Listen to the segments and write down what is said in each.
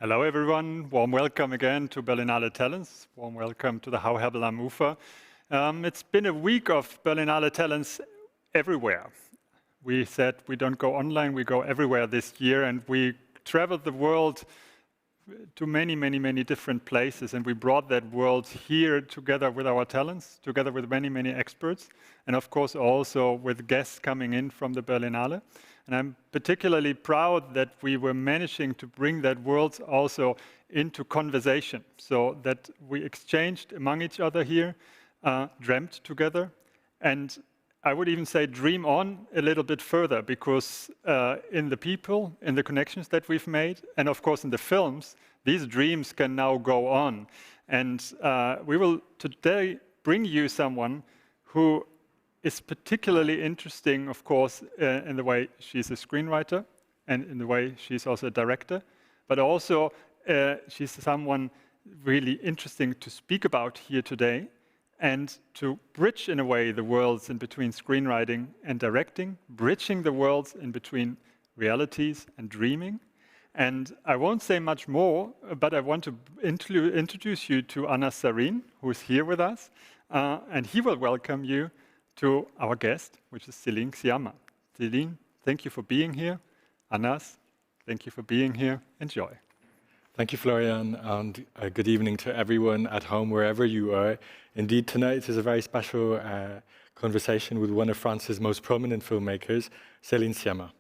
Hello, everyone. Warm welcome again to Berlinale Talents. Warm welcome to the How Hebel am Ufer. It's been a week of Berlinale Talents everywhere. We said we don't go online, we go everywhere this year, and we traveled the world to many different places, and we brought that world here together with our talents, together with many experts, and of course also with guests coming in from the Berlinale. And I'm particularly proud that we were managing to bring that world also into conversation, so that we exchanged among each other here, dreamt together, and I would even say dream on a little bit further, because in the people, in the connections that we've made, and of course in the films, these dreams can now go on. And we will today bring you someone who is particularly interesting, of course, in the way she's a screenwriter and in the way she's also a director, but also she's someone really interesting to speak about here today and to bridge, in a way, the worlds in between screenwriting and directing, bridging the worlds in between realities and dreaming. And I won't say much more, but I want to introduce you to Anas Sareen, who is here with us, and he will welcome you to our guest, which is Céline Sciamma. Céline, thank you for being here. Anas, thank you for being here. Enjoy. Thank you, Florian, and good evening to everyone at home, wherever you are. Indeed, tonight is a very special conversation with one of France's most prominent filmmakers, Céline Sciamma.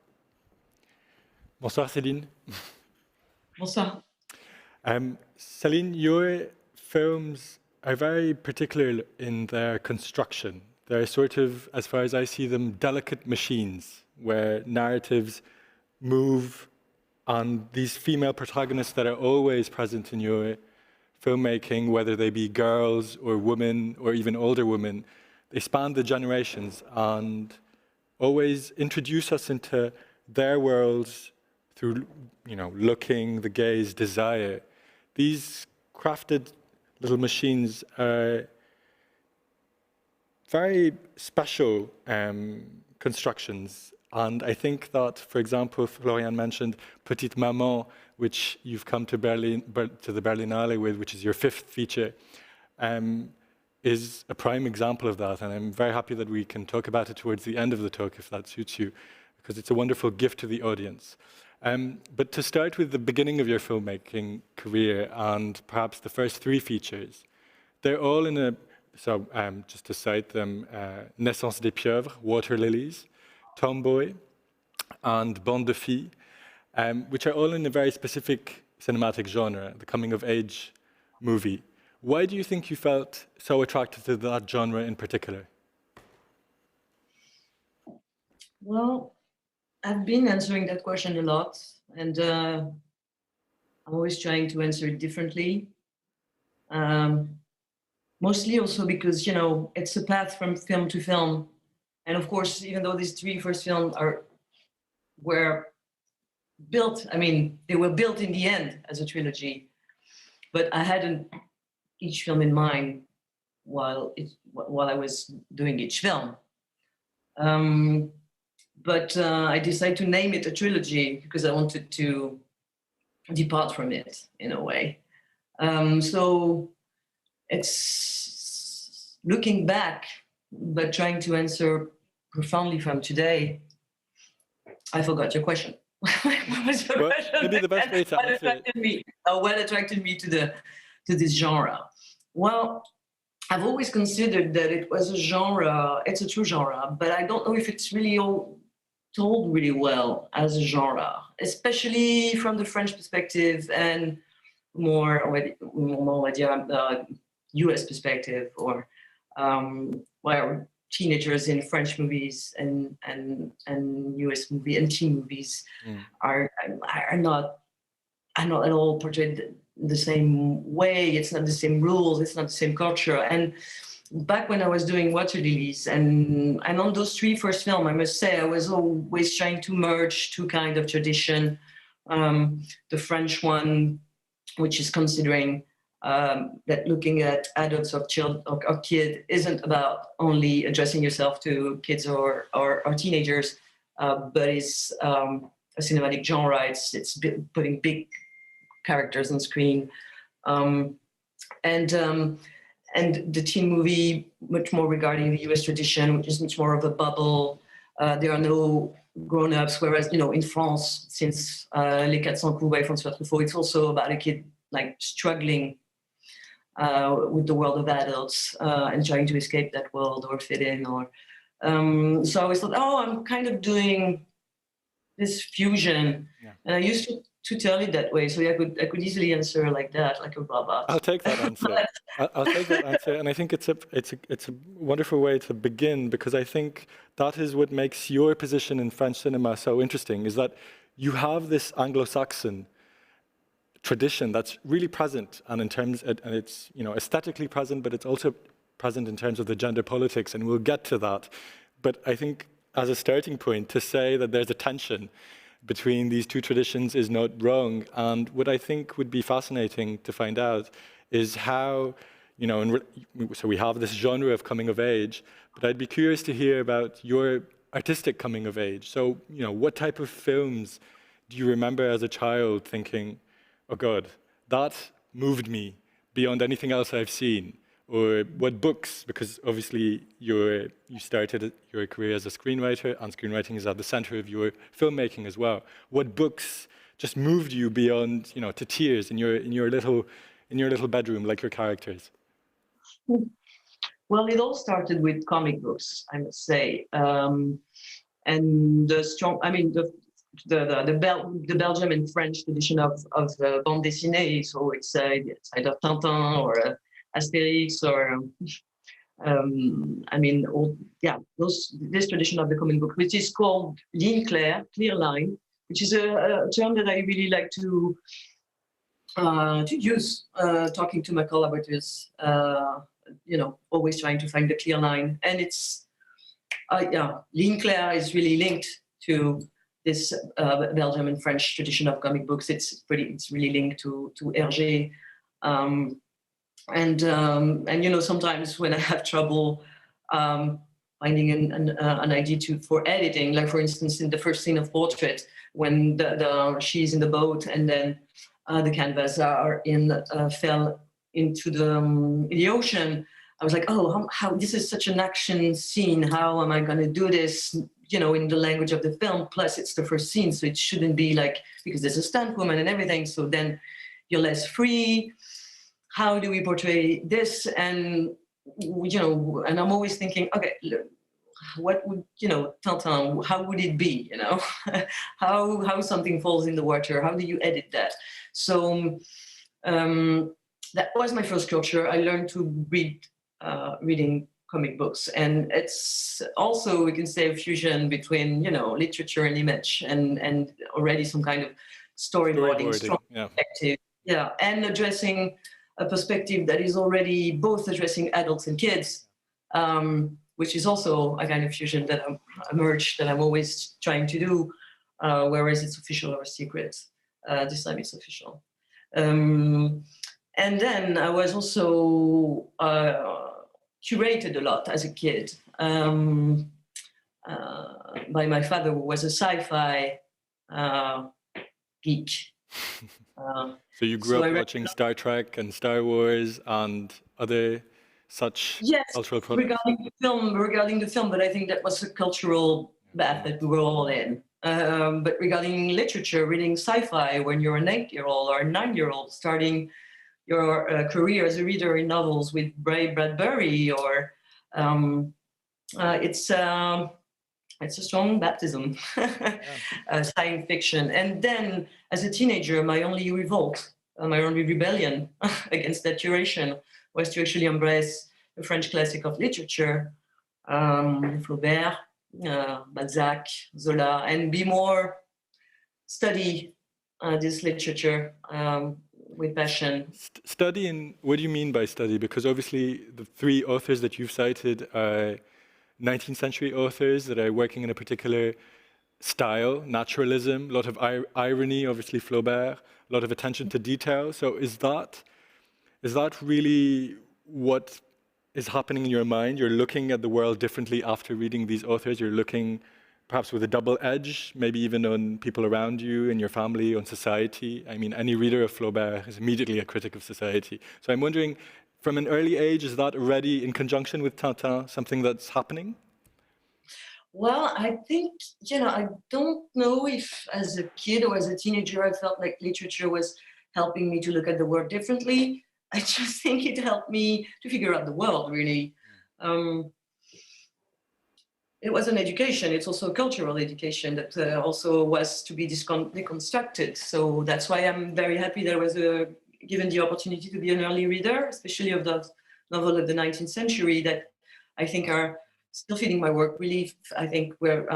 Bonsoir, Céline. Bonsoir. Céline, your films are very particular in their construction. They're sort of, as far as I see them, delicate machines where narratives move on these female protagonists that are always present in your filmmaking, whether they be girls or women or even older women. They span the generations and always introduce us into their worlds through, looking, the gaze, desire. These crafted little machines are very special constructions. And I think that, for example, Florian mentioned Petite Maman, which you've come to the Berlinale with, which is your fifth feature, is a prime example of that. And I'm very happy that we can talk about it towards the end of the talk, if that suits you, because it's a wonderful gift to the audience. But to start with the beginning of your filmmaking career and perhaps the first three features, they're all in a, just to cite them, Naissance des pieuvres, Water Lilies, Tomboy, and Bande de Filles, which are all in a very specific cinematic genre, the coming-of-age movie. Why do you think you felt so attracted to that genre in particular? Well, I've been answering that question a lot, and I'm always trying to answer it differently. Mostly also because, it's a path from film to film. And of course, even though these three first films were built, they were built in the end as a trilogy, but I hadn't each film in mind while I was doing each film. But I decided to name it a trilogy because I wanted to depart from it in a way. So it's looking back, but trying to answer profoundly from today. I forgot your question. What was your question? Maybe the best way to answer it. What attracted me to this genre? Well, I've always considered that it was a genre, it's a true genre, but I don't know if it's really all told really well as a genre, especially from the French perspective and more US perspective, or where teenagers in French movies and US movie and teen movies are not at all portrayed the same way. It's not the same rules. It's not the same culture. And back when I was doing Water Lilies and on those three first films, I must say I was always trying to merge two kinds of tradition. The French one, which is considering that looking at adults or kid isn't about only addressing yourself to kids or teenagers, but is a cinematic genre. It's putting big characters on screen. And the teen movie, much more regarding the US tradition, which is much more of a bubble. There are no grown-ups, whereas, you know, in France, since Les 400 coups by François Truffaut, it's also about a kid like struggling with the world of adults and trying to escape that world or fit in. Or so I always thought, oh, I'm kind of doing this fusion, and I used to tell it that way, so I could easily answer like that, like a robot. I'll take that answer. I'll take that answer, and I think it's a wonderful way to begin, because I think that is what makes your position in French cinema so interesting, is that you have this Anglo-Saxon tradition that's really present, and in terms, and it's, you know, aesthetically present, but it's also present in terms of the gender politics, and we'll get to that. But I think as a starting point, to say that there's a tension between these two traditions is not wrong. And what I think would be fascinating to find out is how, you know, so we have this genre of coming of age, but I'd be curious to hear about your artistic coming of age. So, you know, what type of films do you remember as a child thinking, oh God, that moved me beyond anything else I've seen? Or what books, because obviously you started your career as a screenwriter, and screenwriting is at the center of your filmmaking as well. What books just moved you beyond, you know, to tears in your little bedroom, like your characters? Well, it all started with comic books, I must say, and the strong. I mean, the Belgium and French tradition of bande dessinée. So it's either Tintin or Asterix, or I mean, this tradition of the comic book, which is called ligne claire, clear line, which is a term that I really like to use talking to my collaborators. You know, always trying to find the clear line, and it's ligne claire is really linked to this Belgium and French tradition of comic books. It's really linked to Hergé. And you know, sometimes when I have trouble finding an idea for editing, like for instance in the first scene of Portrait, when she's in the boat and then the canvas fell into the ocean, I was like, oh, how this is such an action scene. How am I going to do this? You know, in the language of the film. Plus, it's the first scene, so it shouldn't be like, because there's a stunt woman and everything. So then you're less free. How do we portray this? And, you know, and I'm always thinking, okay, look, what would, you know, Tintin, how would it be, you know? how something falls in the water, how do you edit that? So that was my first culture. I learned to reading comic books. And it's also, we can say, a fusion between, you know, literature and image, and already some kind of storyboarding, strong perspective. Yeah, and addressing a perspective that is already both addressing adults and kids, which is also a kind of fusion that I'm always trying to do, whereas it's official or secret. This time it's official. And then I was also curated a lot as a kid by my father, who was a sci-fi geek. So you grew up watching Star Trek and Star Wars and other such cultural products? Regarding the film, but I think that was a cultural bath that we were all in. But regarding literature, reading sci-fi when you're an 8-year-old or a 9-year-old, starting your career as a reader in novels with Ray Bradbury, or it's a strong baptism, science fiction. And then as a teenager, my only revolt, my only rebellion against that curation was to actually embrace the French classic of literature, Flaubert, Balzac, Zola, and be more study this literature with passion. Study, and what do you mean by study? Because obviously the three authors that you've cited are 19th century authors that are working in a particular style, naturalism, a lot of irony, obviously Flaubert, a lot of attention to detail. So is that really what is happening in your mind? You're looking at the world differently after reading these authors. You're looking perhaps with a double edge, maybe even on people around you, in your family, on society. I mean, any reader of Flaubert is immediately a critic of society. So I'm wondering, from an early age, is that already in conjunction with Tintin something that's happening? Well, I think, I don't know if as a kid or as a teenager, I felt like literature was helping me to look at the world differently. I just think it helped me to figure out the world, really. It was an education. It's also a cultural education that also was to be deconstructed. So that's why I'm very happy that I was given the opportunity to be an early reader, especially of the novel of the 19th century that I think are still feeding my work. Really, I think we're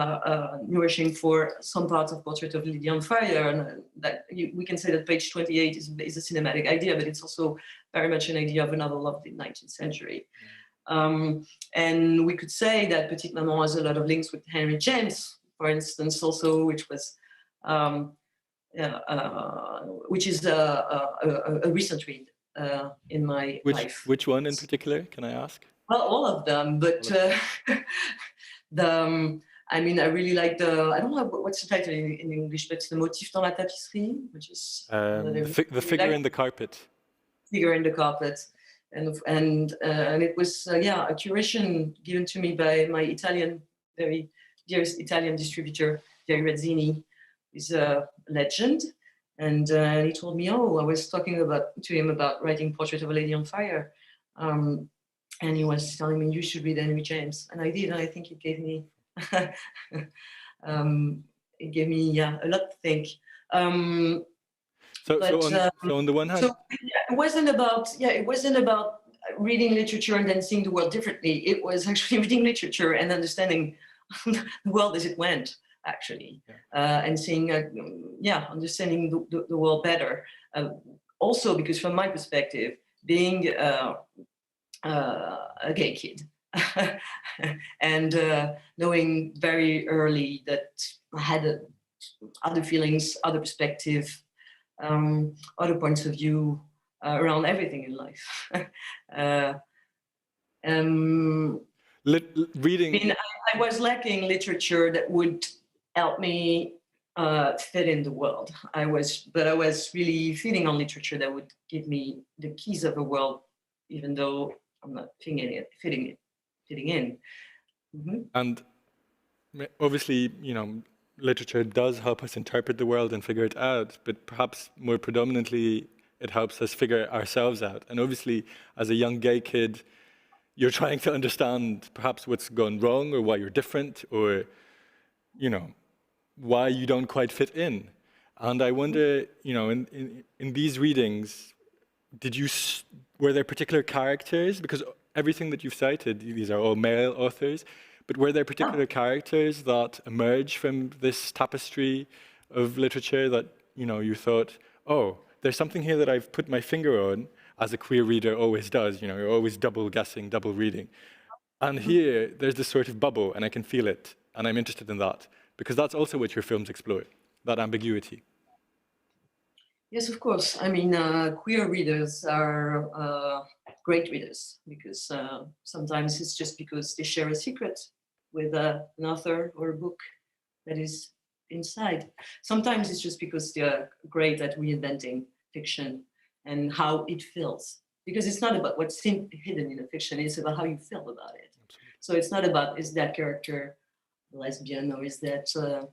nourishing for some parts of Portrait of Lily on Fire. And that we can say that page 28 is a cinematic idea, but it's also very much an idea of a novel of the 19th century. And we could say that Petite Maman has a lot of links with Henry James, for instance, also, which was which is a recent read in my life. Which one in particular, can I ask? Well, all of them, but I mean, I really like I don't know what's the title in English, but it's the motif dans la tapisserie, which is the figure in the carpet. Figure in the carpet. And it was a curation given to me by my very dearest Italian distributor, Jerry Rezzini. He's a legend, and he told me, I was talking to him about writing Portrait of a Lady on Fire, and he was telling me you should read Henry James, and I did, and I think it gave me a lot to think. So on the one hand, it wasn't about reading literature and then seeing the world differently. It was actually reading literature and understanding the world as it went, actually, and seeing, understanding the world better. Also, because from my perspective, being a gay kid and knowing very early that I had other feelings, other perspective, other points of view around everything in life. Reading. I mean, I was lacking literature that would help me fit in the world. I was really feeding on literature that would give me the keys of the world, even though I'm not fitting in. Mm-hmm. And obviously, literature does help us interpret the world and figure it out, but perhaps more predominantly, it helps us figure ourselves out. And obviously, as a young gay kid, you're trying to understand perhaps what's gone wrong or why you're different or, why you don't quite fit in. And I wonder, in these readings, were there particular characters? Because everything that you've cited, these are all male authors, but were there particular characters that emerge from this tapestry of literature that, you thought, there's something here that I've put my finger on, as a queer reader always does, you're always double guessing, double reading. And here, there's this sort of bubble, and I can feel it, and I'm interested in that, because that's also what your films explore, that ambiguity. Yes, of course. I mean, queer readers are great readers, because sometimes it's just because they share a secret with an author or a book that is inside. Sometimes it's just because they're great at reinventing fiction and how it feels. Because it's not about what's hidden in a fiction, it's about how you feel about it. Absolutely. So it's not about, is that character lesbian or is that a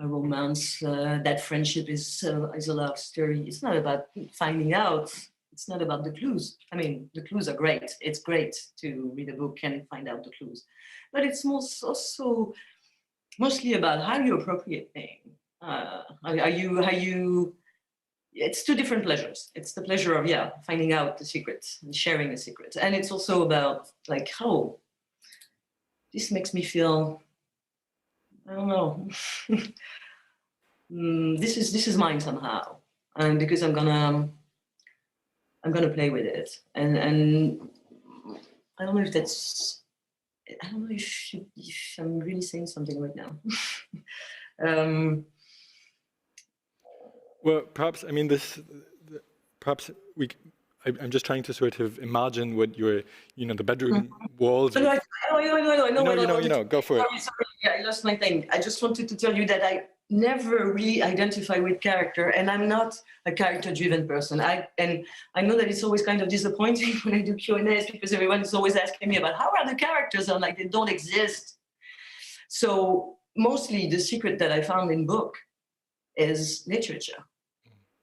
romance, that friendship is a love story. It's not about finding out. It's not about the clues. I mean, the clues are great. It's great to read a book and find out the clues. But it's also mostly about how you appropriate things. It's two different pleasures. It's the pleasure of, finding out the secrets and sharing the secrets. And it's also about like, this makes me feel, I don't know, this is mine somehow. And because I'm gonna play with it. And I don't know if that's, I don't know if I'm really saying something right now. Well, perhaps, I mean, perhaps I'm just trying to sort of imagine what your, the bedroom walls. No, I know what I wanted to Go for it. Sorry, yeah, I lost my thing. I just wanted to tell you that I never really identify with character, and I'm not a character-driven person. I know that it's always kind of disappointing when I do Q&As because everyone is always asking me about how are the characters. I'm like, they don't exist. So mostly the secret that I found in book is literature.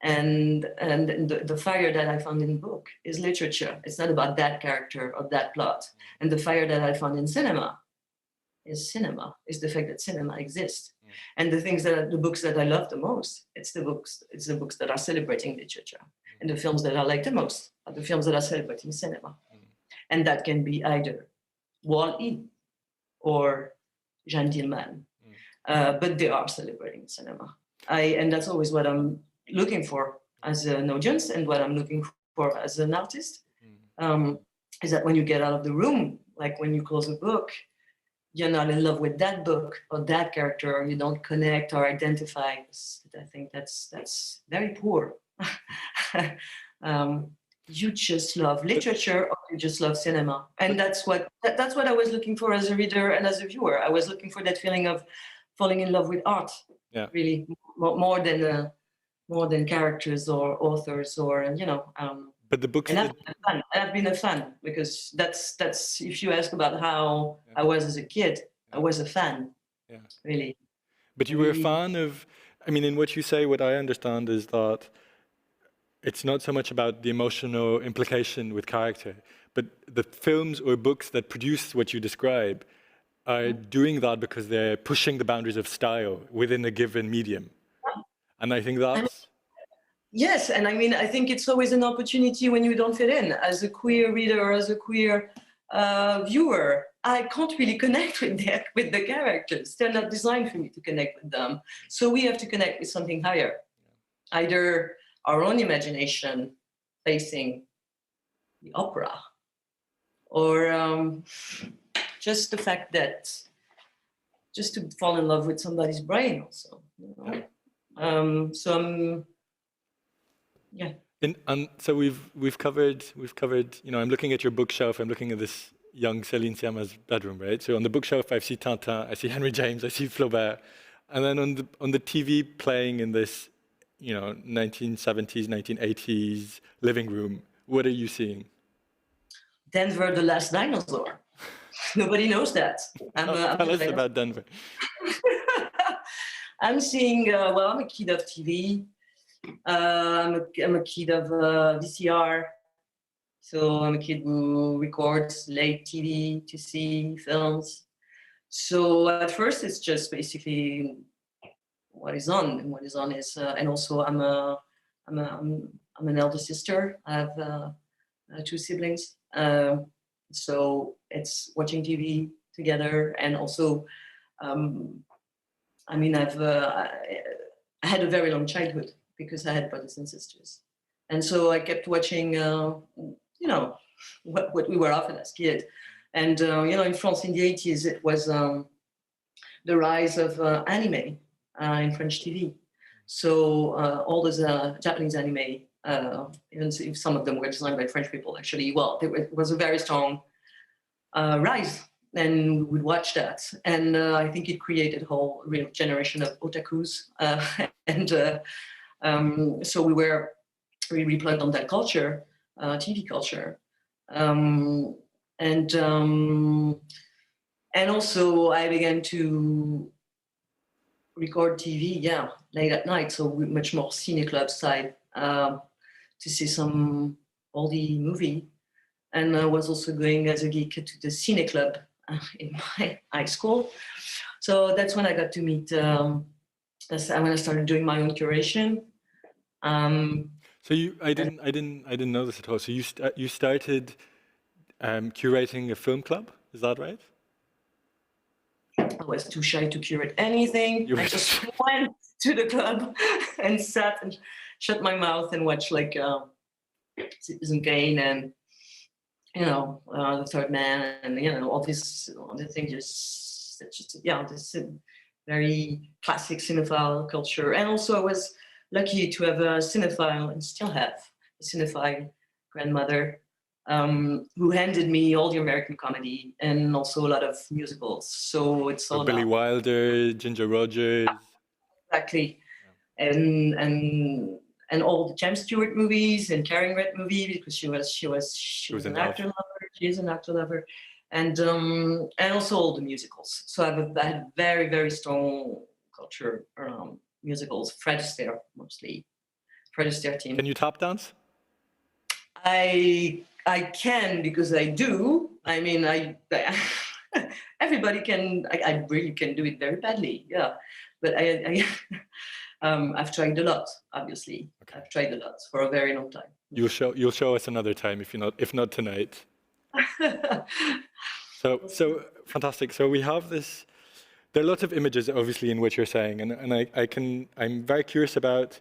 And the fire that I found in book is literature. It's not about that character or that plot. And the fire that I found in cinema, is the fact that cinema exists. And the things the books that I love the most, it's the books that are celebrating literature. And the films that I like the most are the films that are celebrating cinema. And that can be either Wall-E or Jeanne Dielman. But they are celebrating cinema. And that's always what I'm looking for as an audience, and what I'm looking for as an artist, is that when you get out of the room, like when you close a book, you're not in love with that book or that character, or you don't connect or identify. I think that's very poor. You just love literature, or you just love cinema, and that's what I was looking for as a reader and as a viewer. I was looking for that feeling of falling in love with art, really, more than characters or authors or But the books. And I've been a fan because that's if you ask about how I was as a kid, I was a fan. Yeah. Really. But you were a fan of. I mean, in what you say, what I understand is that it's not so much about the emotional implication with character, but the films or books that produce what you describe are doing that because they're pushing the boundaries of style within a given medium. And I think that's... Yes, and I mean, I think it's always an opportunity when you don't fit in. As a queer reader or as a queer viewer, I can't really connect with the characters. They're not designed for me to connect with them. So we have to connect with something higher. Either our own imagination facing the opera, or just the fact that just to fall in love with somebody's brain also. Yeah. And so we've covered. I'm looking at your bookshelf. I'm looking at this young Céline Sciamma's bedroom, right? So on the bookshelf, I see Tintin, I see Henry James, I see Flaubert, and then on the TV playing in this, 1970s, 1980s living room, what are you seeing? Denver, the Last Dinosaur. Nobody knows that. Tell us about Denver. I'm seeing. I'm a kid of TV. I'm a kid of VCR, so I'm a kid who records late TV to see films. So at first it's just basically what is on, and what is on is, and also I'm an elder sister. I have 2 siblings, so it's watching TV together, and also, I had a very long childhood, because I had brothers and sisters. And so I kept watching, what we were often as kids. And, in France in the 80s, it was the rise of anime in French TV. So all those Japanese anime, even if some of them were designed by French people, actually, it was a very strong rise. And we would watch that. And I think it created a whole real generation of otakus. So we were really plugged on that culture, TV culture. And also I began to record TV, late at night, so much more cine club side, to see some oldie movie. And I was also going as a geek to the cine club in my high school. So that's when I got to meet, when I started doing my own curation. So I didn't know this at all. So you started curating a film club, is that right? I was too shy to curate anything. I just went to the club and sat and shut my mouth and watched Citizen Kane and The Third Man, and all the things. This very classic cinephile culture. And also I was lucky to have a cinephile, and still have a cinephile grandmother, who handed me all the American comedy and also a lot of musicals. So it's all Billy about Wilder, Ginger Rogers. exactly, and all the James Stewart movies and Karen Red movie, because she was in an love. actor lover. She is an actor lover, and also all the musicals. So I had very, very strong culture around musicals. Fred Astaire mostly. Fred Astaire team. Can you tap dance? I can, because I do. I mean, everybody can. I really can do it very badly. Yeah, but I've tried a lot. Obviously, okay. I've tried a lot for a very long time. You'll show us another time if not tonight. So fantastic. So we have this. There are lots of images, obviously, in what you're saying, and I'm very curious about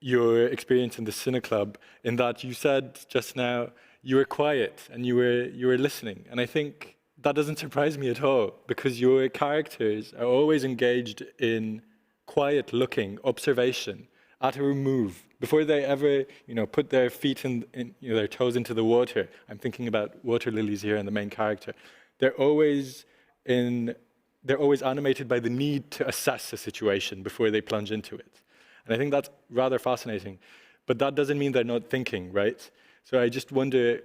your experience in the Cine Club, in that you said just now you were quiet and you were listening, and I think that doesn't surprise me at all, because your characters are always engaged in quiet looking, observation, at a remove, before they ever put their feet in their toes into the water. I'm thinking about water lilies here and the main character. They're always animated by the need to assess a situation before they plunge into it. And I think that's rather fascinating. But that doesn't mean they're not thinking, right? So I just wonder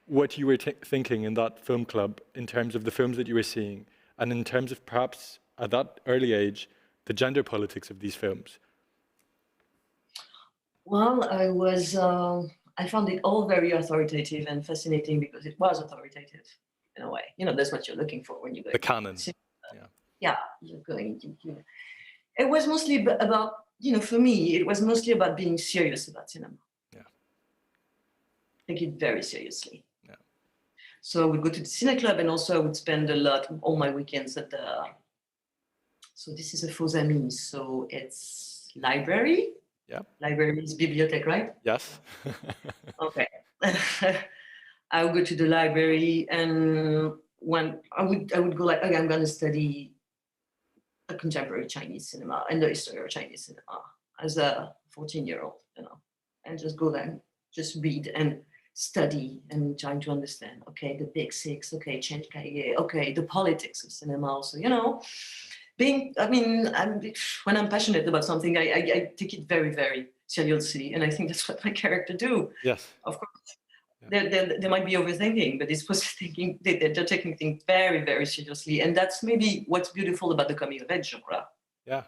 what you were thinking in that film club in terms of the films that you were seeing, and in terms of perhaps at that early age, the gender politics of these films. Well, I found it all very authoritative and fascinating, because it was authoritative in a way. That's what you're looking for when you go. The canon. Yeah, you're going to. It was mostly about, for me, it was mostly about being serious about cinema. Yeah. Take it very seriously. Yeah. So I would go to the Cine Club, and also I would spend all my weekends at the. So this is a faux ami. So it's library. Yeah. Library is bibliothèque, right? Yes. Okay. I would go to the library, and when I would go like, okay, I'm going to study a contemporary Chinese cinema and the history of Chinese cinema as a 14-year-old, and just go there and just read and study and trying to understand, okay, the big six, okay, Chen Kaye, okay, the politics of cinema also, when I'm passionate about something, I take it very, very seriously, and I think that's what my character do. Yes. Of course. They might be overthinking, but they're taking things very, very seriously. And that's maybe what's beautiful about the coming of age genre. Yeah.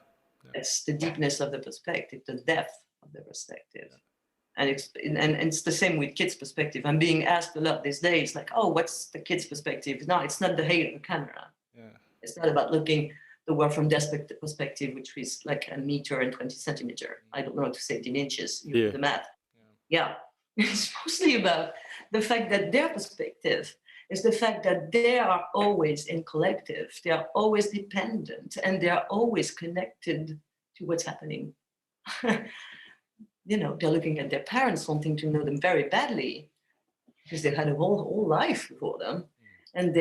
It's the deepness of the perspective, the depth of the perspective. And it's the same with kids' perspective. I'm being asked a lot these days, like, oh, what's the kids' perspective? No, it's not the height of the camera. Yeah. It's not about looking the world from their perspective, which is like a meter and 20 centimeter. I don't know how to say it in inches. You do the math. Yeah. It's mostly about the fact that their perspective is the fact that they are always in collective, they are always dependent, and they are always connected to what's happening. They're looking at their parents, wanting to know them very badly, because they had a whole life before them. And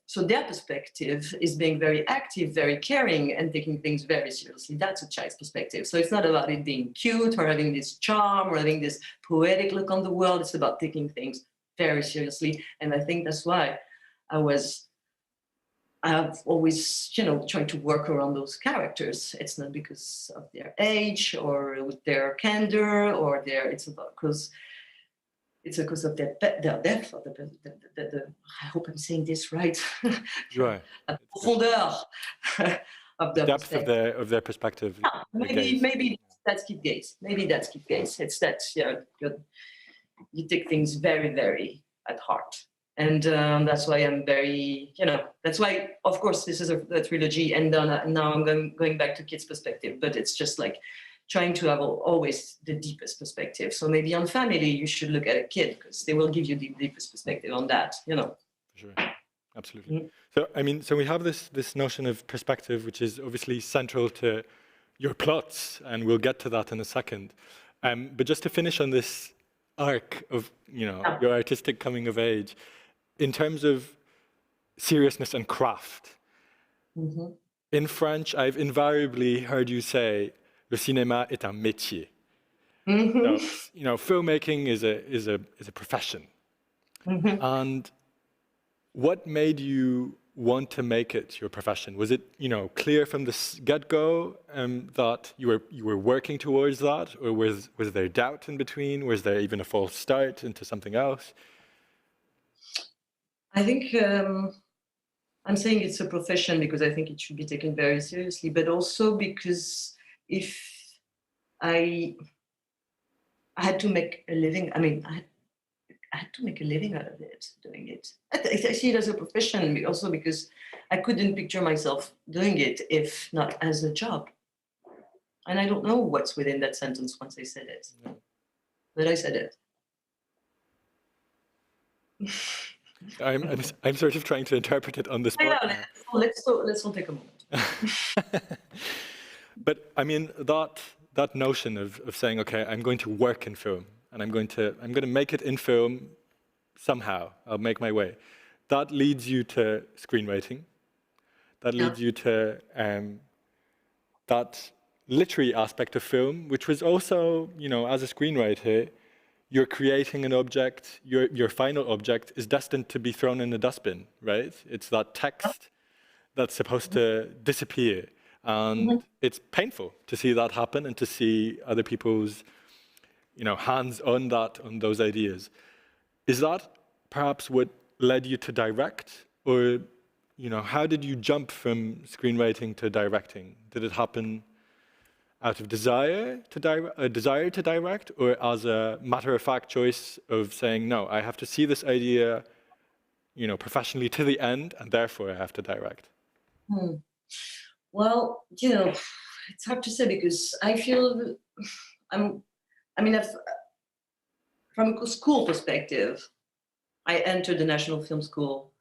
so their perspective is being very active, very caring, and taking things very seriously. That's a child's perspective. So it's not about it being cute or having this charm or having this poetic look on the world. It's about taking things very seriously. And I think that's why I've always, tried to work around those characters. It's not because of their age or with their candor or it's because of their depth, of the I hope I'm saying this right. Right. Profondeur of the depth of their perspective. Maybe that's keep gaze. Maybe that's keep gaze. It's that you take things very, very at heart, and that's why I'm very, that's why, of course, this is a trilogy, and now I'm going back to kids' perspective, but it's just like trying to have always the deepest perspective. So maybe on family, you should look at a kid, because they will give you the deepest perspective on that, For sure, absolutely. Mm-hmm. So we have this notion of perspective, which is obviously central to your plots, and we'll get to that in a second. But just to finish on this arc of, your artistic coming of age, in terms of seriousness and craft, mm-hmm. In French, I've invariably heard you say, le cinéma est un métier. Mm-hmm. So, filmmaking is a profession. Mm-hmm. And what made you want to make it your profession? Was it, clear from the get-go that you were working towards that, or was there doubt in between? Was there even a false start into something else? I think I'm saying it's a profession because I think it should be taken very seriously, but also because if I had to make a living, I had to make a living out of it, doing it. I see it as a profession, also because I couldn't picture myself doing it if not as a job. And I don't know what's within that sentence once I said it, but I said it. I'm sort of trying to interpret it on the spot Yeah, now. let's all take a moment. But I mean that notion of saying, okay, I'm going to work in film and I'm going to make it in film somehow. I'll make my way. That leads you to screenwriting. That Yeah. leads you to that literary aspect of film, which was also, as a screenwriter, you're creating an object, your final object is destined to be thrown in the dustbin, right? It's that text that's supposed to disappear. And it's painful to see that happen and to see other people's, hands on those ideas. Is that perhaps what led you to direct? Or, how did you jump from screenwriting to directing? Did it happen out of desire to direct, or as a matter-of-fact choice of saying, no, I have to see this idea, professionally to the end, and therefore I have to direct? Well, it's hard to say because I feel from a school perspective, I entered the National Film School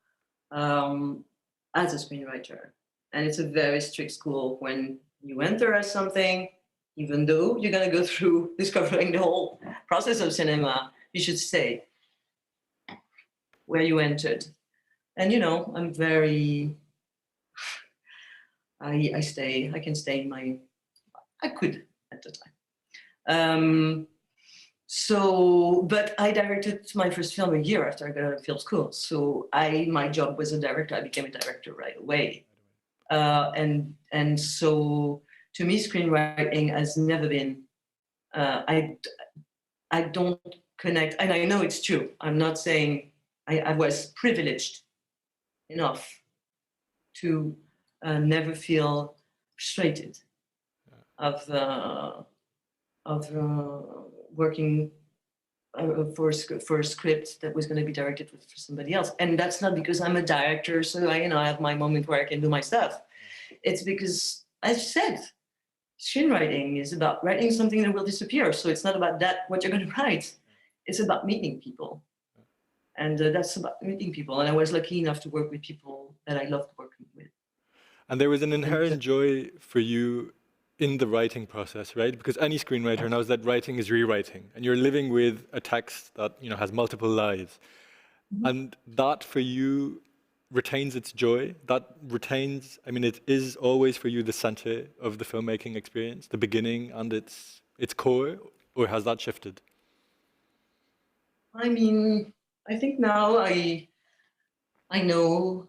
as a screenwriter. And it's a very strict school. When you enter as something, even though you're going to go through discovering the whole process of cinema, you should stay where you entered. And, I'm very, I can stay in I could at the time. But I directed my first film a year after I got out of film school. So my job was a director. I became a director right away. And so to me, screenwriting has never been, I don't connect, and I know it's true. I'm not saying I was privileged enough to never feel frustrated of working for a script that was going to be directed for somebody else. And that's not because I'm a director, so I have my moment where I can do my stuff. It's because, as you said, screenwriting is about writing something that will disappear. So it's not about what you're going to write. It's about meeting people. And that's about meeting people. And I was lucky enough to work with people that I loved working with. And there was an inherent joy for you in the writing process, right? Because any screenwriter knows that writing is rewriting, and you're living with a text that has multiple lives, and that for you retains its joy. That retains. I mean, it is always for you the center of the filmmaking experience, the beginning and its core, or has that shifted? I mean, I think now I know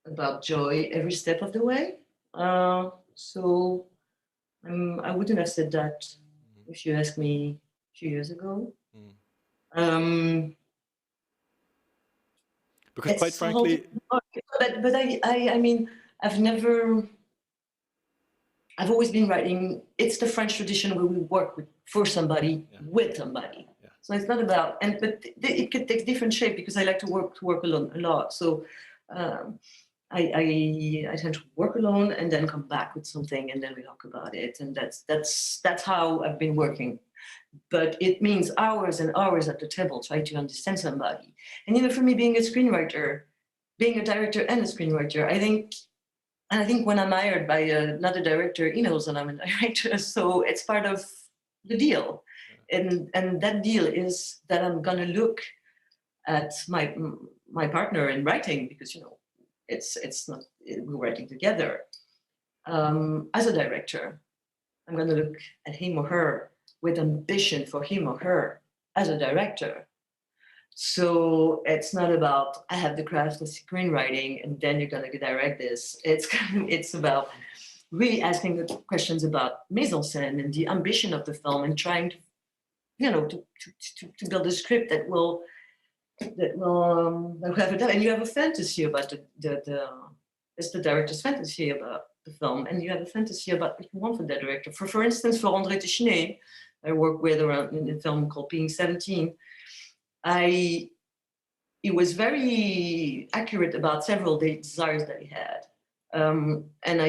about joy every step of the way. So I wouldn't have said that if you asked me a few years ago. Because quite frankly, but I mean, I've always been writing. It's the French tradition where we work for somebody, with somebody. Yeah. So it's not about, but it could take different shape because I like to work alone a lot. So I tend to work alone and then come back with something and then we talk about it. And that's how I've been working. But it means hours and hours at the table trying to understand somebody. And for me, being a screenwriter, being a director and a screenwriter, I think when I'm hired by another director, he knows that I'm a director. So it's part of the deal. And that deal is that I'm gonna look at my partner in writing because it's not, we're writing together. As a director, I'm gonna look at him or her with ambition for him or her as a director. So it's not about, I have the craft of screenwriting and then you're going to direct this. It's about really asking the questions about mise en scène and the ambition of the film, and trying to, to build a script that will have a, and you have a fantasy about it's the director's fantasy about the film, and you have a fantasy about what you want from the director. For instance, for André Téchiné, I work with around in a film called Being 17. He was very accurate about several desires that he had, and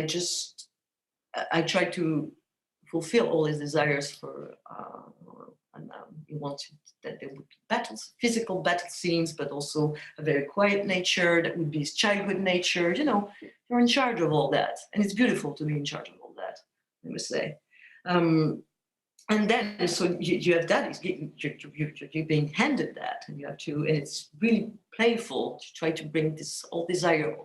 I tried to fulfill all his desires for. He wanted that there would be physical battle scenes, but also a very quiet nature that would be his childhood nature. You're in charge of all that, and it's beautiful to be in charge of all that, I must say. And then, so you have that, you're being handed that, and you have to, and it's really playful to try to bring this all desire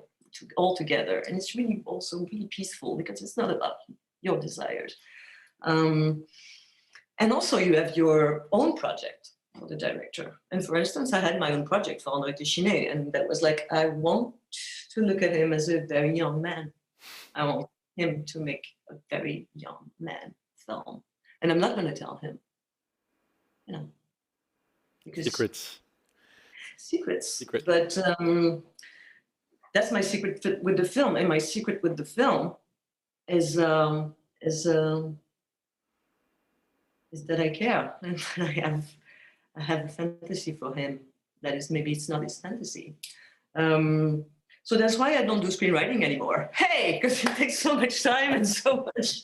all together. And it's really also really peaceful because it's not about your desires. And also you have your own project for the director. And for instance, I had my own project for André Téchiné, and that was like, I want to look at him as a very young man. I want him to make a very young man film. And I'm not going to tell him, because secrets. But that's my secret with the film. And my secret with the film is that I care, and I have a fantasy for him. That is, maybe it's not his fantasy. So that's why I don't do screenwriting anymore. Hey, because it takes so much time and so much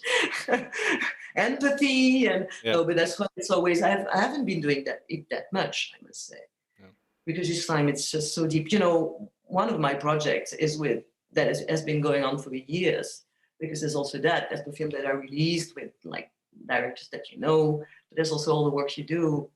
empathy, and but that's what it's always. I haven't been doing that much, I must say, because this time it's just so deep. One of my projects is has been going on for years, because there's also that's the film that I released with like directors that but there's also all the work you do.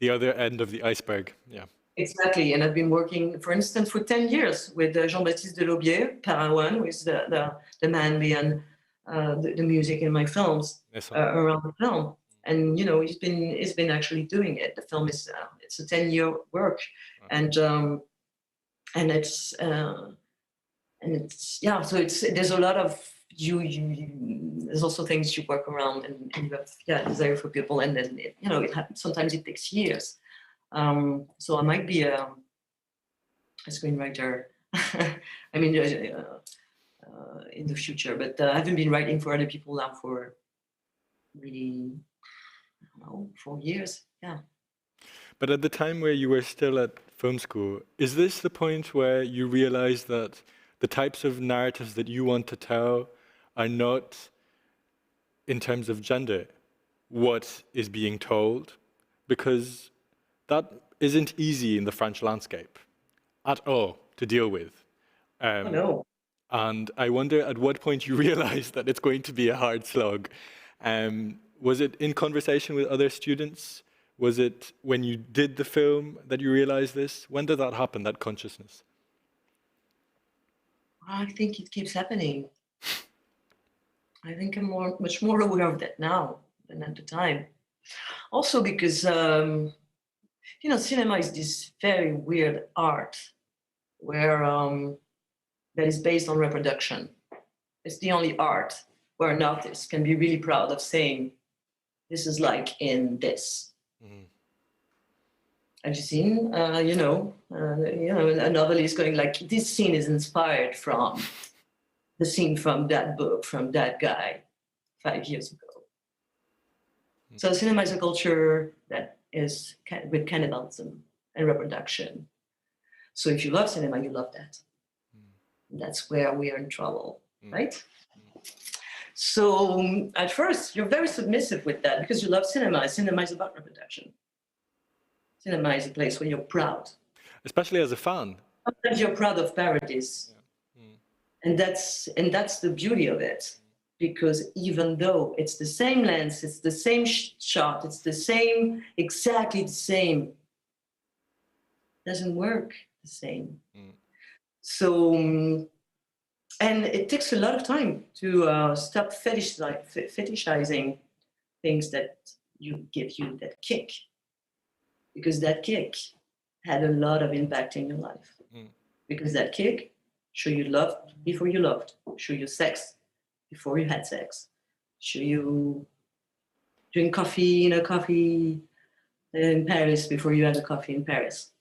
The other end of the iceberg, yeah. Exactly, and I've been working, for instance, for 10 years with Jean-Baptiste Delaubier, Parawan, who is the man behind the music in my films, around the film. And he's been actually doing it. The film is it's a 10-year work, and it's So there's a lot of there's also things you work around, and you have desire for people, and then it happens. Sometimes it takes years. So I might be a screenwriter. I mean, in the future, but I haven't been writing for other people now for really, 4 years. Yeah. But at the time where you were still at film school, is this the point where you realized that the types of narratives that you want to tell are not, in terms of gender, what is being told? Because that isn't easy in the French landscape at all to deal with. No. And I wonder at what point you realized that it's going to be a hard slog. Was it in conversation with other students? Was it when you did the film that you realized this? When did that happen, that consciousness? I think it keeps happening. I think I'm much more aware of that now than at the time. Also because, cinema is this very weird art where that is based on reproduction. It's the only art where an artist can be really proud of saying, this is like in this. Mm-hmm. Have you seen, a novelist going like, this scene is inspired from the scene from that book, from that guy 5 years ago. Mm-hmm. So cinema is a culture that is with cannibalism and reproduction. So if you love cinema, you love that. Mm-hmm. That's where we are in trouble, right? Mm-hmm. So at first, you're very submissive with that because you love cinema. Cinema is about reproduction. Cinema is a place where you're proud. Especially as a fan. Sometimes you're proud of parodies. Yeah. Mm. And that's the beauty of it. Because even though it's the same lens, it's the same shot, it's exactly the same, it doesn't work the same. Mm. So, and it takes a lot of time to stop fetishizing things that give you that kick, because that kick had a lot of impact in your life. Because that kick show you love before you loved, show you sex before you had sex, show you drink coffee in a coffee in Paris before you had a coffee in Paris.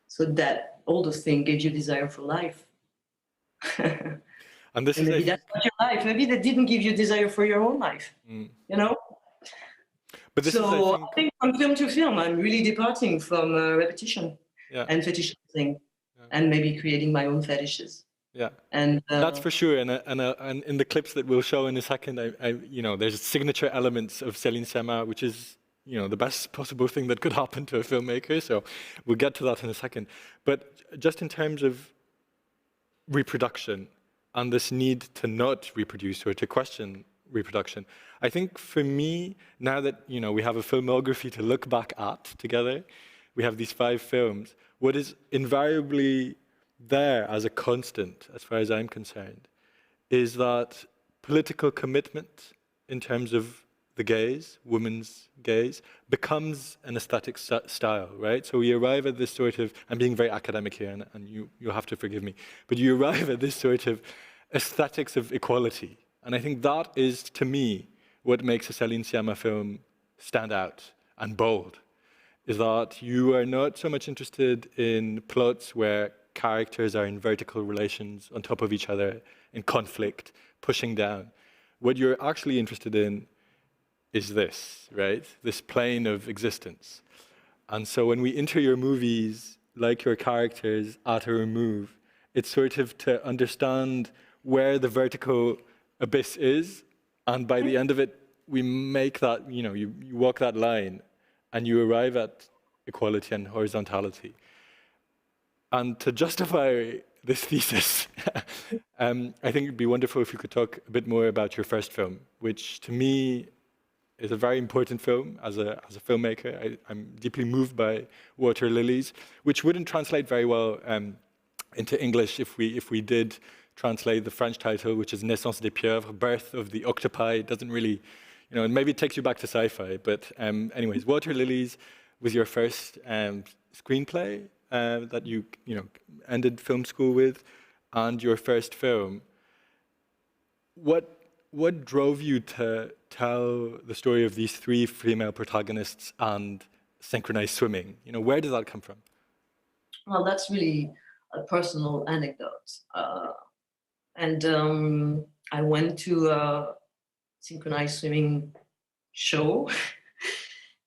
So that all those things gave you desire for life. And this And is, maybe that's not your life. Maybe that didn't give you desire for your own life. You know. But this So is, I think from film to film, I'm really departing from repetition and fetishizing, and maybe creating my own fetishes. Yeah, and that's for sure. And in the clips that we'll show in a second, there's signature elements of Céline Sciamma, which is the best possible thing that could happen to a filmmaker. So we'll get to that in a second. But just in terms of reproduction and this need to not reproduce or to question reproduction, I think for me, now that we have a filmography to look back at together, we have these 5 films, what is invariably there as a constant, as far as I'm concerned, is that political commitment in terms of the gaze, women's gaze, becomes an aesthetic style, right? So we arrive at this sort of, I'm being very academic here, and you have to forgive me, but you arrive at this sort of aesthetics of equality. And I think that is, to me, what makes a Céline Sciamma film stand out and bold, is that you are not so much interested in plots where characters are in vertical relations on top of each other, in conflict, pushing down. What you're actually interested in is this, right? This plane of existence. And so when we enter your movies, like your characters, at a remove, it's sort of to understand where the vertical abyss is, and by the end of it, we make that, you walk that line, and you arrive at equality and horizontality. And to justify this thesis, I think it'd be wonderful if you could talk a bit more about your first film, which to me is a very important film as a filmmaker. I'm deeply moved by Water Lilies, which wouldn't translate very well into English if we did translate the French title, which is Naissance des Pieuvres, Birth of the Octopi. It doesn't really, and maybe it takes you back to sci-fi. But anyways, Water Lilies was your first screenplay that you ended film school with, and your first film. What drove you to tell the story of these 3 female protagonists and synchronized swimming? Where did that come from? Well, that's really a personal anecdote. And I went to a synchronized swimming show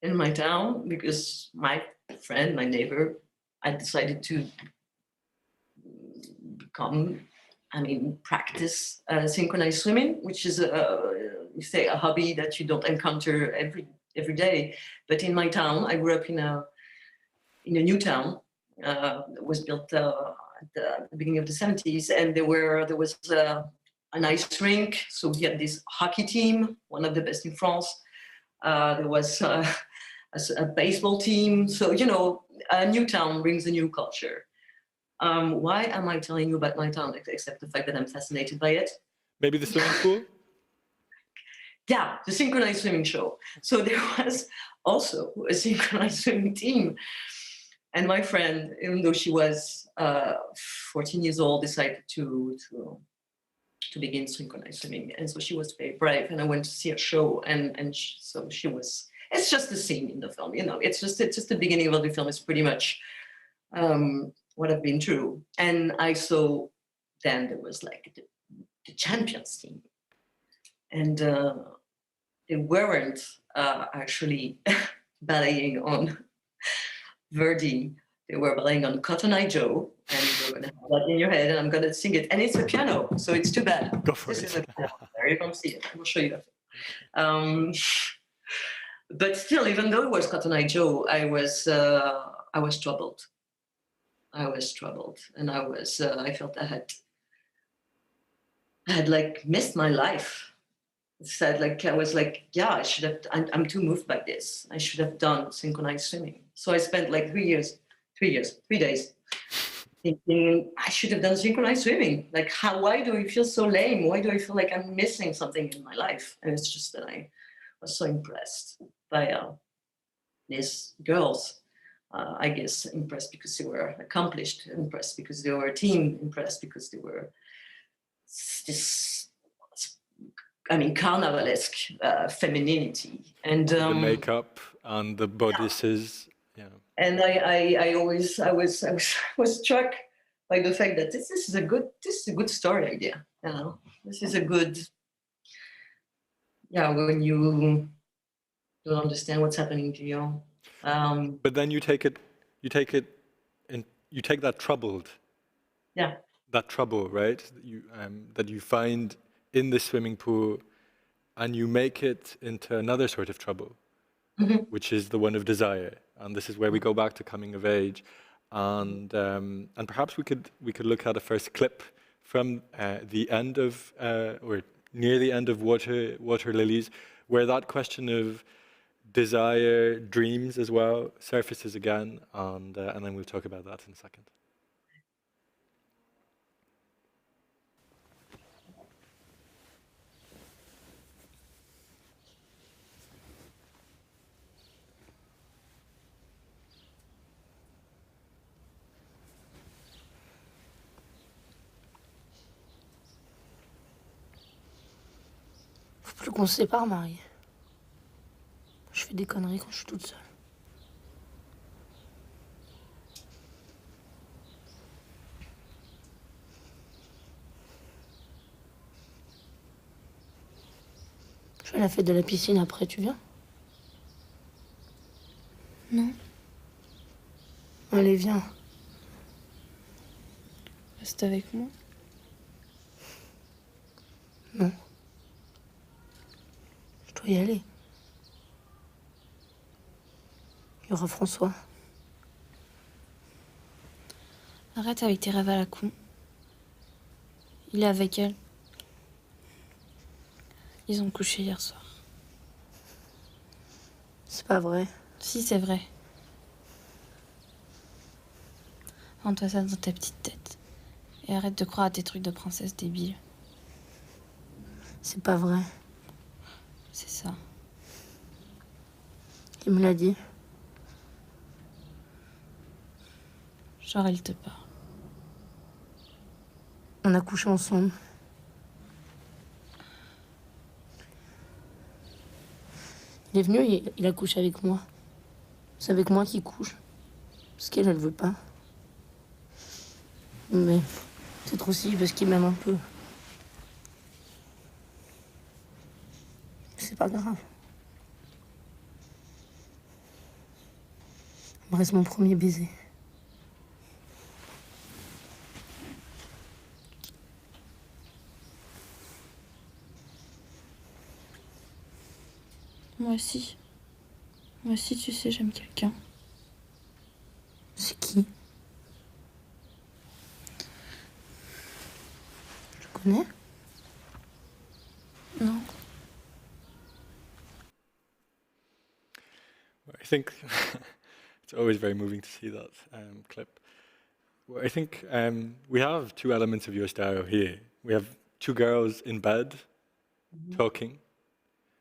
in my town because my friend, my neighbor, I decided to practice synchronized swimming, which is a hobby that you don't encounter every day. But in my town, I grew up in a new town that was built at the beginning of the 70s, and there was an ice rink. So we had this hockey team, one of the best in France. There was a baseball team. So a new town brings a new culture. Why am I telling you about my town, except the fact that I'm fascinated by it? Maybe the swimming pool? Yeah, the synchronized swimming show. So there was also a synchronized swimming team. And my friend, even though she was 14 years old, decided to begin synchronized swimming. And so she was very brave. And I went to see a show. So she was, it's just the scene in the film, it's just the beginning of the film. It's pretty much what I've been through. And I saw then there was like the champions team. And they weren't actually balleting on Verdi. They were balleting on Cotton Eye Joe. And you're going to have that in your head, and I'm going to sing it. And it's a piano, so it's too bad. Go for this it. Is a piano. There you can see it. I will show you that. But still, even though it was Cotton Eye Joe, I was troubled. And I felt I had like missed my life. I was like, yeah, I should have. I'm too moved by this. I should have done synchronized swimming. So I spent like 3 days thinking I should have done synchronized swimming. Like, why do I feel so lame? Why do I feel like I'm missing something in my life? And it's just that I was so impressed by these girls. I guess impressed because they were accomplished, impressed because they were a team, impressed because they were this, I mean, carnivalesque femininity. And the makeup and the bodices. Yeah. And I was struck by the fact that this is a good story idea. You know, this is a good, when you don't understand what's happening to you. But then you take that troubled. Yeah. That trouble, right? That you find in the swimming pool, and you make it into another sort of trouble, which is the one of desire. And this is where we go back to coming of age, and perhaps we could look at a first clip from the end of or near the end of Water Lilies, where that question of desire, dreams as well surfaces again, and then we'll talk about that in a second. Faut plus qu'on se sépare, Marie. Je fais des conneries quand je suis toute seule. Je fais la fête de la piscine après, tu viens? Non. Allez, viens. Reste avec moi. Non. Je dois y aller. Il y aura François. Arrête avec tes rêves à la con. Il est avec elle. Ils ont couché hier soir. C'est pas vrai. Si, c'est vrai. Rends-toi ça dans ta petite tête. Et arrête de croire à tes trucs de princesse débile. C'est pas vrai. C'est ça. Il me l'a dit. Genre, il te parle. On a couché ensemble. Il est venu, il a couché avec moi. C'est avec moi qu'il couche. Parce qu'elle, elle veut pas. Mais c'est trop si parce qu'il m'aime un peu. C'est pas grave. Il me reste mon premier baiser. Moi aussi. Moi aussi, tu sais, j'aime quelqu'un. C'est qui? Tu connais? Non. I think it's always very moving to see that clip. Well, I think we have two elements of your style here. We have two girls in bed talking.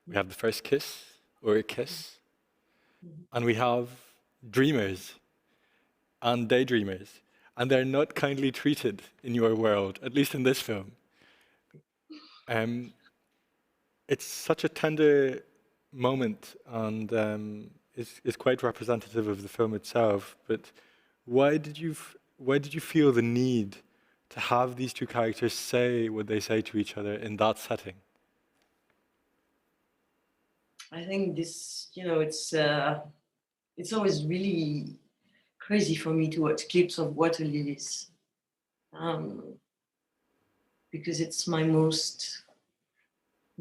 We have the first kiss, or a kiss. And we have dreamers and daydreamers. And they're not kindly treated in your world, at least in this film. It's such a tender moment, and is quite representative of the film itself. But why did you feel the need to have these two characters say what they say to each other in that setting? I think this, it's always really crazy for me to watch clips of Water Lilies, because it's my most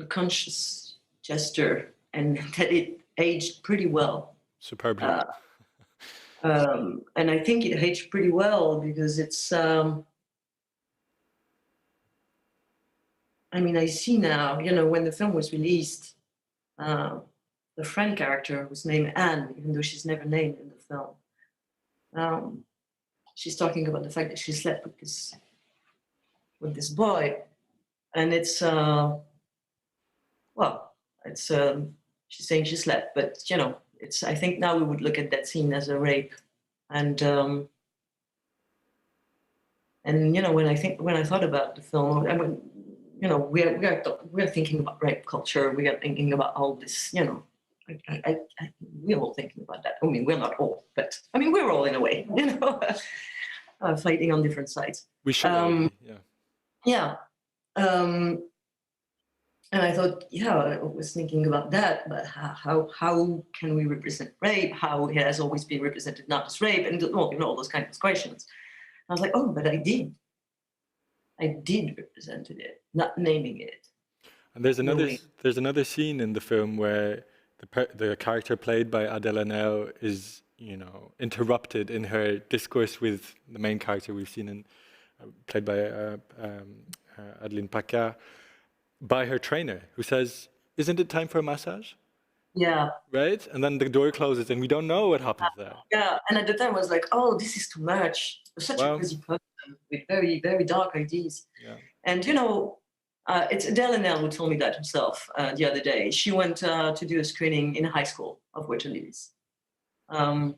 conscious gesture, and that it aged pretty well. Superbly. And I think it aged pretty well because it's, I mean, I see now, when the film was released, the friend character was named Anne, even though she's never named in the film. she's talking about the fact that she slept with this boy, and it's she's saying she slept, but it's, I think now we would look at that scene as a rape, and when I thought about the film, I mean, we're thinking about rape culture, we are thinking about all this, we're all thinking about that. I mean, we're not all, but I mean, we're all in a way, fighting on different sides. We should be, yeah. And I thought, I was thinking about that, but how can we represent rape? How it has always been represented not as rape, and all those kinds of questions. I was like, oh, but I did represent it, not naming it. And there's another scene in the film where the character played by Adèle Haenel is, interrupted in her discourse with the main character we've seen played by Adeline Paccard, by her trainer, who says, "Isn't it time for a massage?" Yeah. Right? And then the door closes and we don't know what happens there. Yeah, and at the time I was like, oh, this is too much. Such a crazy person with very, very dark ideas. Yeah. And it's Adèle Haenel who told me that herself the other day. She went to do a screening in high school of Lilies. And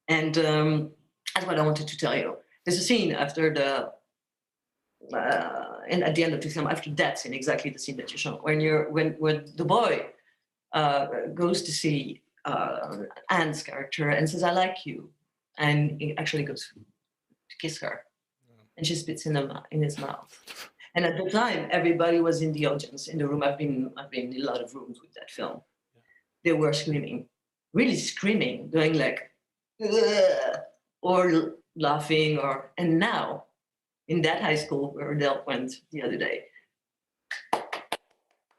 that's what I wanted to tell you. There's a scene after and at the end of the film, after that scene, exactly the scene that you show, when the boy goes to see Anne's character and says, "I like you," and he actually goes to kiss her, and she spits in his mouth. And at the time, everybody was in the audience, in the room. I've been in a lot of rooms with that film. They were screaming, really screaming, going like, "Ugh," or laughing, and now, in that high school where Adèle went the other day,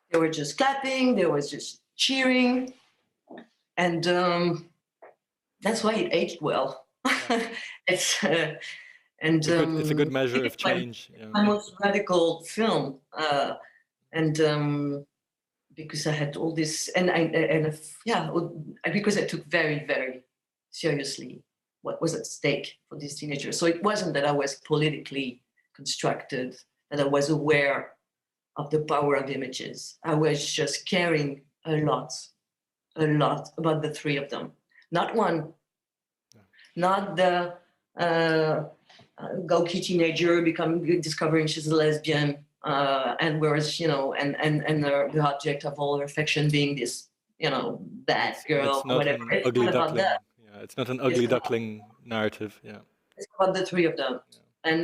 they were just clapping, they were just cheering, and that's why it aged well. It's a good measure of change. My most radical film, because I had all this, because I took very, very seriously what was at stake for these teenagers. So it wasn't that I was politically constructed, that I was aware of the power of images. I was just caring a lot about the three of them. Not one, not the gawky teenager discovering she's a lesbian, and whereas, and the object of all her affection being this, bad girl, it's not whatever. An it's ugly not duckling. about that. Yeah, it's not an ugly duckling narrative. Yeah. It's about the three of them. Yeah.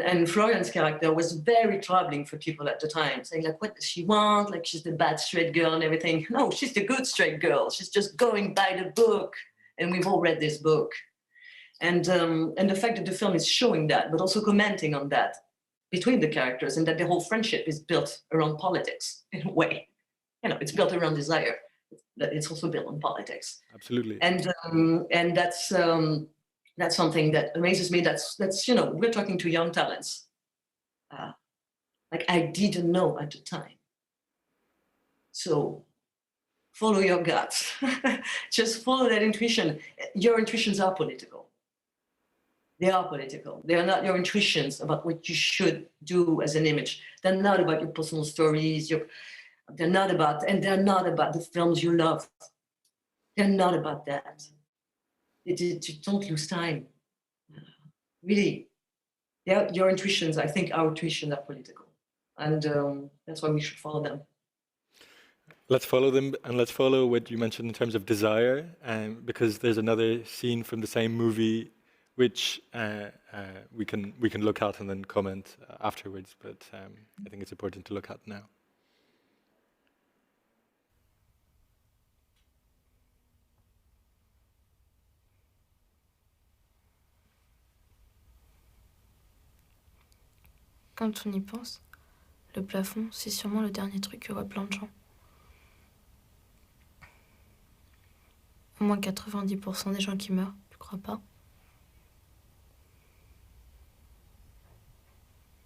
And Florian's character was very troubling for people at the time, saying like, what does she want? Like, she's the bad straight girl and everything. No, she's the good straight girl. She's just going by the book. And we've all read this book. And the fact that the film is showing that, but also commenting on that between the characters, and that the whole friendship is built around politics in a way. It's built around desire, but it's also built on politics. Absolutely. And that's something that amazes me. That's we're talking to young talents. Like I didn't know at the time. So follow your guts. Just follow that intuition. Your intuitions are political. They are political. They are not your intuitions about what you should do as an image. They're not about your personal stories. They're not about the films you love. They're not about that. Don't lose time. Really, your intuitions, I think our intuitions are political. And that's why we should follow them. Let's follow them, and let's follow what you mentioned in terms of desire, because there's another scene from the same movie which we can look at and then comment afterwards, but I think it's important to look at now. Quand on y pense, le plafond, c'est sûrement le dernier truc que voient plein de gens. Au moins 90% des gens qui meurent, tu crois pas?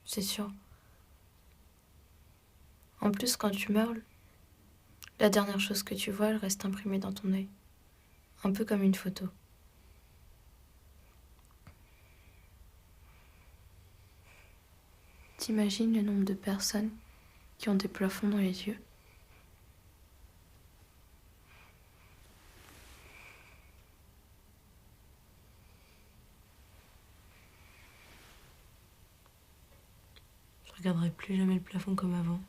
C'est sûr. En plus, quand tu meurs, la dernière chose que tu vois, elle reste imprimée dans ton œil. Un peu comme une photo. t'imagines le nombre de personnes qui ont des plafonds dans les yeux? Je regarderai plus jamais le plafond comme avant.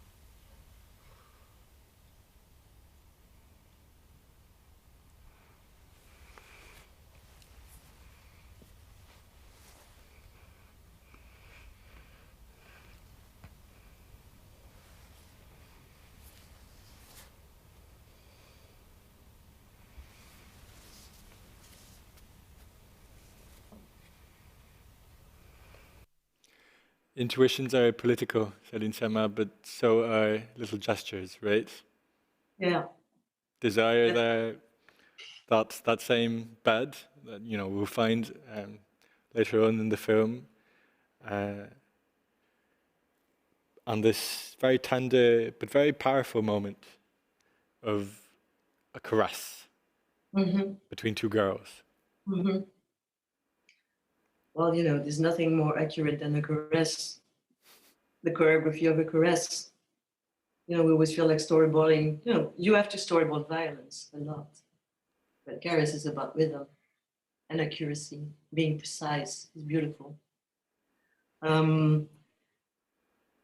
Intuitions are political, Céline Sciamma, but so are little gestures, right? Yeah. Desire there, that same bed that we'll find later on in the film, on this very tender but very powerful moment of a caress between two girls. Mm-hmm. Well, there's nothing more accurate than a caress, the choreography of a caress. We always feel like storyboarding. You have to storyboard violence a lot. But caress is about rhythm and accuracy, being precise. It's beautiful.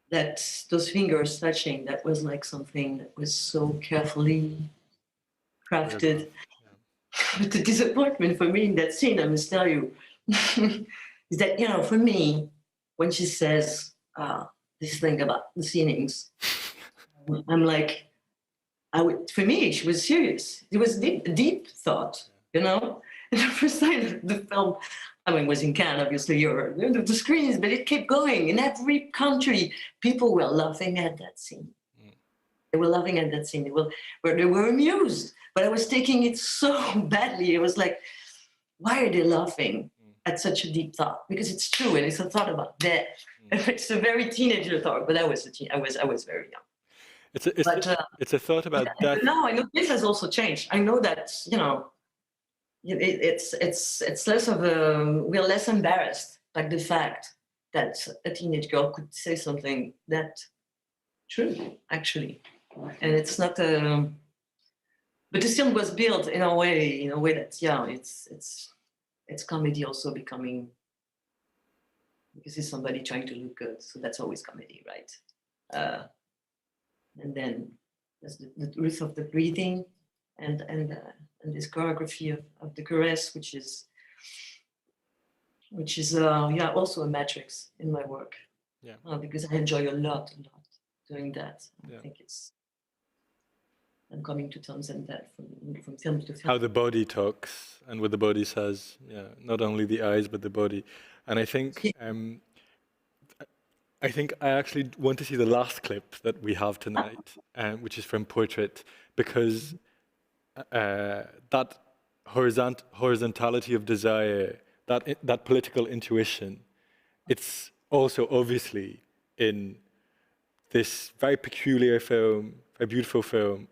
Those fingers touching, that was like something that was so carefully crafted. But the disappointment for me in that scene, I must tell you, is that, for me, when she says this thing about the ceilings, I'm like, for me, she was serious. It was deep thought, And the first time the film, it was in Cannes, obviously, the screens, but it kept going. In every country, people were laughing at that scene. They were laughing at that scene. They were amused, but I was taking it so badly. It was like, why are they laughing at such a deep thought? Because it's true, and it's a thought about death. It's a very teenager thought, but I was very young. It's a thought about death. But now I know this has also changed. I know that it's less of we're less embarrassed by the fact that a teenage girl could say something that true, actually, and it's not but the film was built in a way that it's comedy also becoming, because it's somebody trying to look good, so that's always comedy, right? And then there's the truth of the breathing and this choreography of the caress, which is also a matrix in my work. Because I enjoy a lot doing that. I think I'm coming to terms with that from film to film. How the body talks and what the body says. Not only the eyes but the body. And I think I actually want to see the last clip that we have tonight, which is from Portrait, because that horizontality of desire, that political intuition, it's also obviously in this very peculiar film, very beautiful film,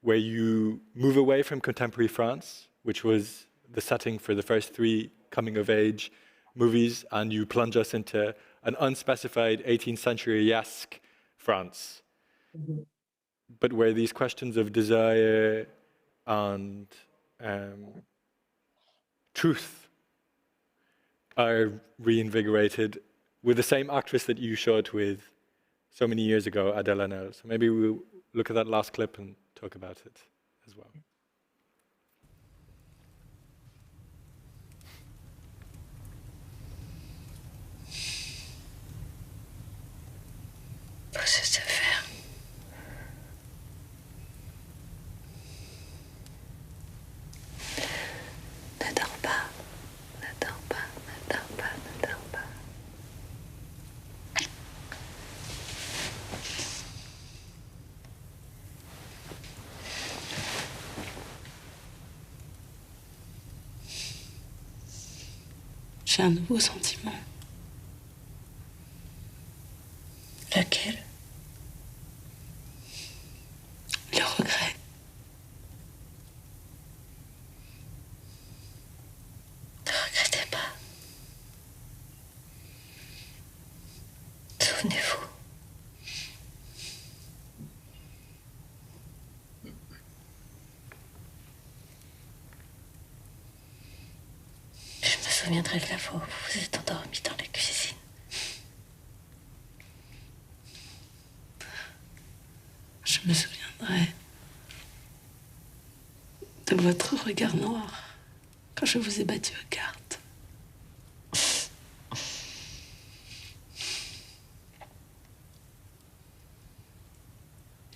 where you move away from contemporary France, which was the setting for the first 3 coming-of-age movies, and you plunge us into an unspecified 18th century-esque France, but where these questions of desire and truth are reinvigorated with the same actress that you shot with so many years ago, Adèle Haenel. So maybe we'll look at that last clip and talk about it as well. Faut se faire. Ne dors pas, ne dors pas, ne dors pas, ne dors pas. J'ai un nouveau sentiment. Lequel? Le regret. Ne regrettez pas. souvenez-vous? Je me souviendrai de la fois où vous vous êtes endormi dans la cuisine. Je me souviendrai de votre regard noir quand je vous ai battu aux cartes.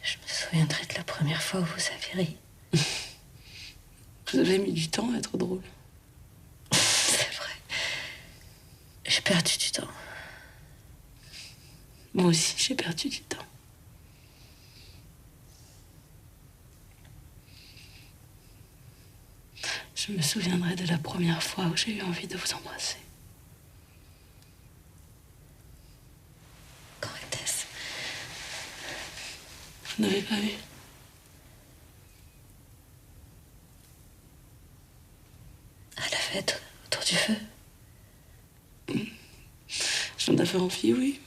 Je me souviendrai de la première fois où vous avez ri. Vous avez mis du temps à être drôle. C'est vrai. J'ai perdu du temps. Moi aussi, j'ai perdu du temps. Je me souviendrai de la première fois où j'ai eu envie de vous embrasser. Quand était-ce? Vous n'avez pas vu? À la fête, autour du feu. J'en avais envie, oui.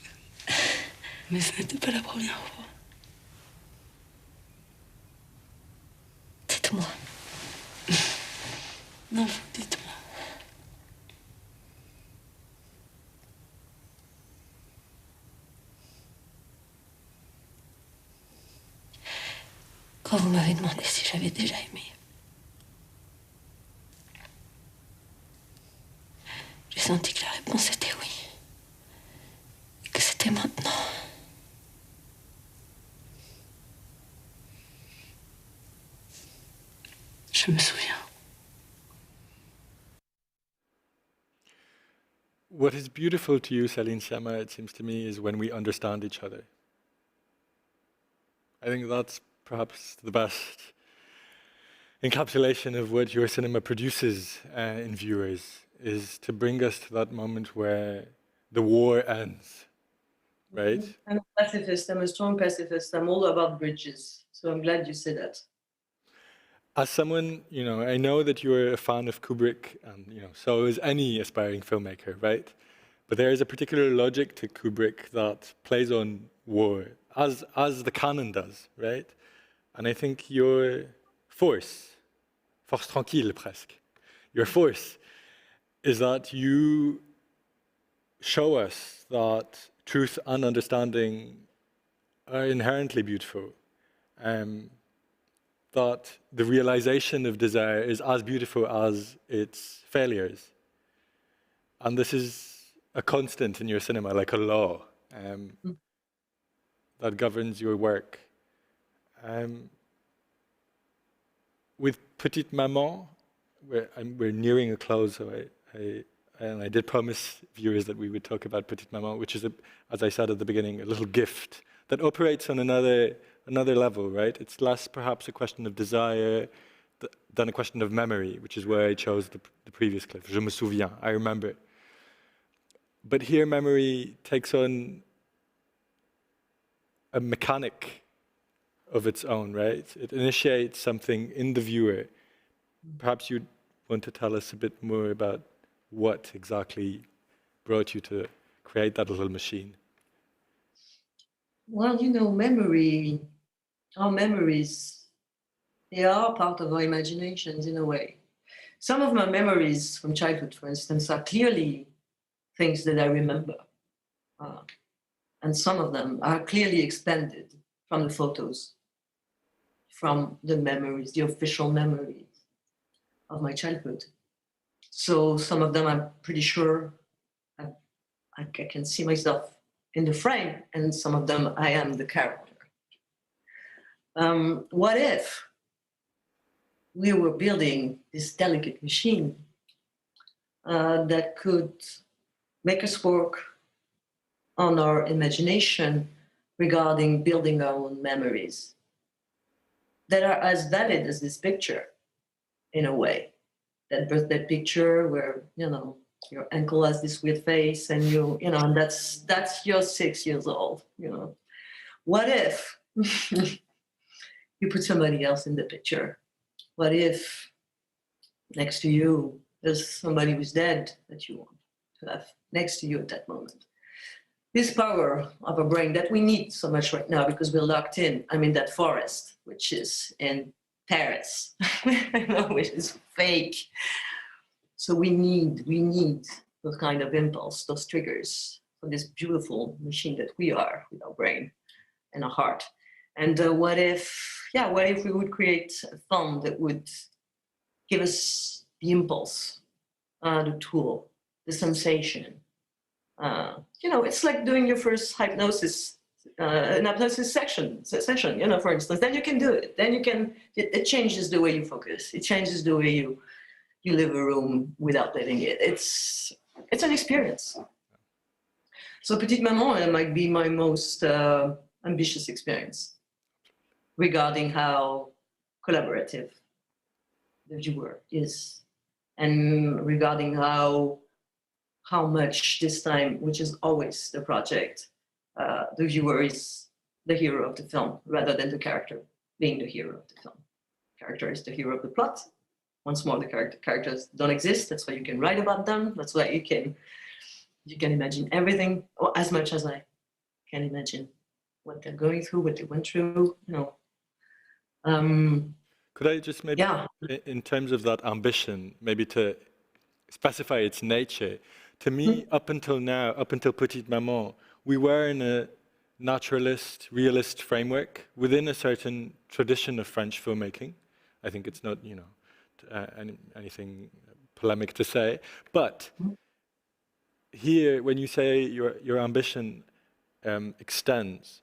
Mais ce n'était pas la première fois. Dites-moi. Non, dites-moi. Quand vous m'avez demandé si j'avais déjà aimé, j'ai senti que la réponse était oui. Et que c'était maintenant. Je me souviens. What is beautiful to you, Céline Sciamma, it seems to me, is when we understand each other. I think that's perhaps the best encapsulation of what your cinema produces in viewers, is to bring us to that moment where the war ends, right? I'm a pacifist. I'm a strong pacifist. I'm all about bridges. So I'm glad you said that. As someone, I know that you're a fan of Kubrick, and so is any aspiring filmmaker, right? But there is a particular logic to Kubrick that plays on war, as the canon does, right? And I think your force tranquille presque, your force is that you show us that truth and understanding are inherently beautiful. That the realization of desire is as beautiful as its failures. And this is a constant in your cinema, like a law that governs your work. With Petite Maman, we're nearing a close, so I did promise viewers that we would talk about Petite Maman, which is, as I said at the beginning, a little gift that operates on another level, right? It's less perhaps a question of desire than a question of memory, which is where I chose the previous clip. Je me souviens, I remember. But here memory takes on a mechanic of its own, right? It initiates something in the viewer. Perhaps you'd want to tell us a bit more about what exactly brought you to create that little machine. Well, our memories, they are part of our imaginations in a way. Some of my memories from childhood, for instance, are clearly things that I remember. And some of them are clearly expanded from the photos, from the memories, the official memories of my childhood. So some of them I'm pretty sure I can see myself in the frame, and some of them I am the character. What if we were building this delicate machine that could make us work on our imagination regarding building our own memories that are as valid as this picture, in a way. That birthday picture where, your uncle has this weird face and and that's you're 6 years old, What if you put somebody else in the picture? What if next to you there's somebody who's dead that you want to have next to you at that moment? this power of our brain that we need so much right now because we're locked in. I mean, that forest, which is in Paris, which is fake. So we need those kind of impulse, those triggers for this beautiful machine that we are with our brain and our heart. And what if we would create a film that would give us the impulse, the tool, the sensation. It's like doing your first hypnosis, an hypnosis session, for instance. Then you can do it. Then it changes the way you focus. It changes the way you live a room without living it. It's an experience. So Petite Maman might be my most ambitious experience regarding how collaborative the viewer is, and regarding how much this time, which is always the project, the viewer is the hero of the film rather than the character being the hero of the film. The character is the hero of the plot. Once more, the characters don't exist. That's why you can write about them. That's why you can imagine everything, or as much as I can imagine what they're going through, what they went through. Could I just maybe, in terms of that ambition, maybe to specify its nature? To me, up until now, up until Petite Maman, we were in a naturalist, realist framework within a certain tradition of French filmmaking. I think it's not, anything polemic to say. But here, when you say your ambition extends,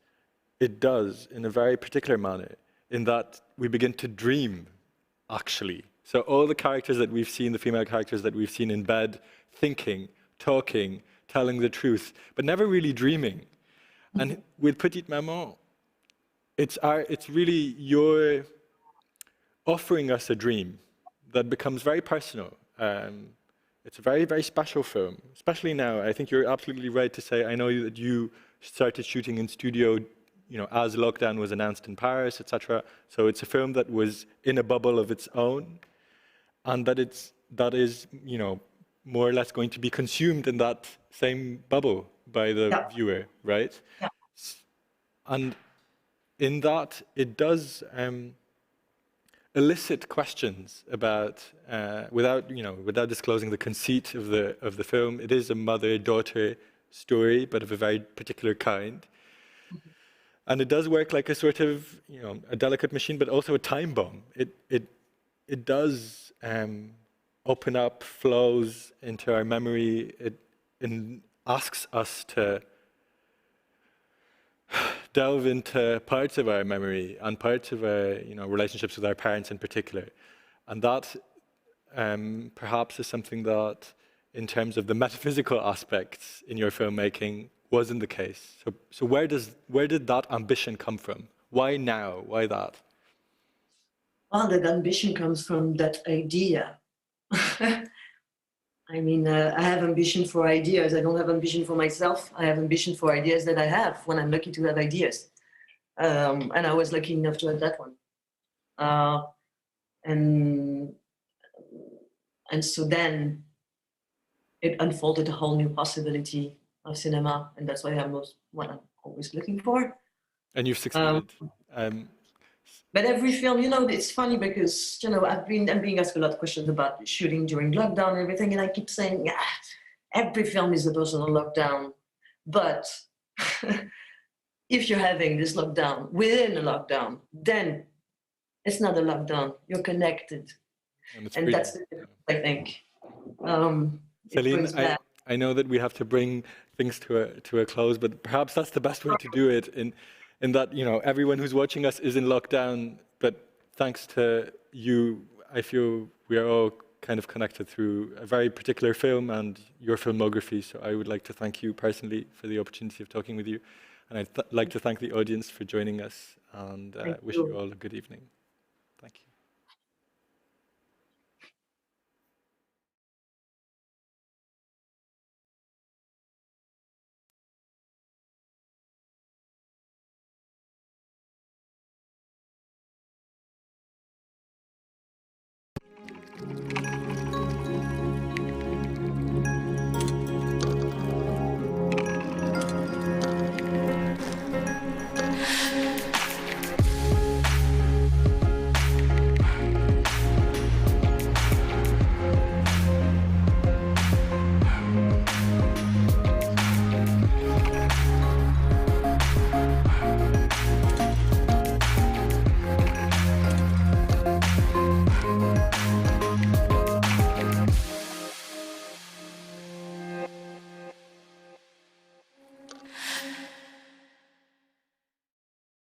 it does in a very particular manner, in that we begin to dream, actually. So all the characters that we've seen, the female characters that we've seen in bed, thinking, talking, telling the truth, but never really dreaming. And with Petite Maman, it's really you're offering us a dream that becomes very personal. It's a very, very special film, especially now. I think you're absolutely right to say, I know that you started shooting in studio as lockdown was announced in Paris, etc. So it's a film that was in a bubble of its own, and that is more or less going to be consumed in that same bubble by the viewer, right? Yeah. And in that, it does elicit questions about, without disclosing the conceit of the film. It is a mother-daughter story, but of a very particular kind. And it does work like a sort of, a delicate machine, but also a time bomb. It does open up flows into our memory. It asks us to delve into parts of our memory and parts of our, relationships with our parents in particular. And that perhaps is something that, in terms of the metaphysical aspects in your filmmaking, wasn't the case. So where did that ambition come from? Why now? Why that? Well, that ambition comes from that idea. I mean, I have ambition for ideas. I don't have ambition for myself. I have ambition for ideas that I have when I'm lucky to have ideas. And I was lucky enough to have that one. And so then it unfolded a whole new possibility of cinema, and that's what I'm always looking for. And you've succeeded. But every film, it's funny because, I'm being asked a lot of questions about shooting during lockdown and everything, and I keep saying, every film is a personal lockdown. But if you're having this lockdown within a lockdown, then it's not a lockdown. You're connected. And that's the difference, I think. Céline, I know that we have to bring things to a close, but perhaps that's the best way to do it in that, everyone who's watching us is in lockdown, but thanks to you, I feel we are all kind of connected through a very particular film and your filmography. So I would like to thank you personally for the opportunity of talking with you. And I'd like to thank the audience for joining us, and wish you all a good evening. Thank you.